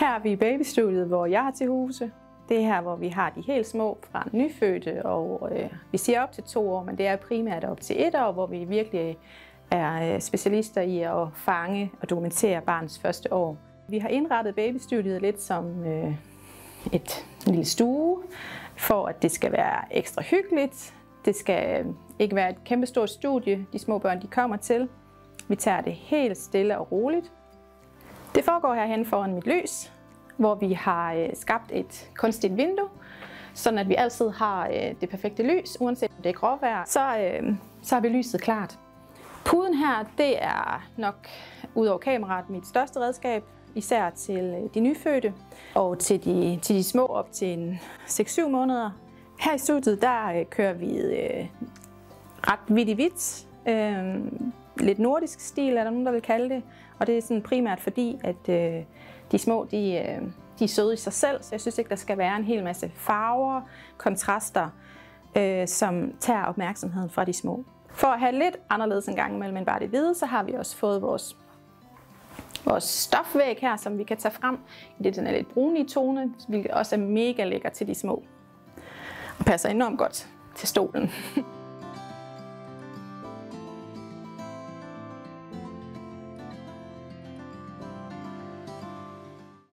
Her er vi i babystudiet, hvor jeg er til huse. Det er her, hvor vi har de helt små fra nyfødte, og vi siger op til 2 år, men det er primært op til 1 år, hvor vi virkelig er specialister i at fange og dokumentere barnets første år. Vi har indrettet babystudiet lidt som en lille stue, for at det skal være ekstra hyggeligt. Det skal ikke være et kæmpestort studie, de små børn de kommer til. Vi tager det helt stille og roligt. Det foregår herhen foran mit lys, hvor vi har skabt et kunstigt vindue, sådan at vi altid har det perfekte lys, uanset om det er gråvejr, så har vi lyset klart. Puden her, det er nok udover kameraet mit største redskab, især til de nyfødte og til de små op til 6-7 måneder. Her i studiet, der kører vi ret vidt i hvidt. Lidt nordisk stil, er der nogen, der vil kalde det. Og det er sådan primært fordi, at de små de er søde i sig selv, så jeg synes ikke, der skal være en hel masse farver, kontraster, som tager opmærksomheden fra de små. For at have lidt anderledes en gang imellem end bare det hvide, så har vi også fået vores stofvæg her, som vi kan tage frem. Det er den er lidt brunlige tone, hvilket også er mega lækker til de små. Og passer enormt godt til stolen.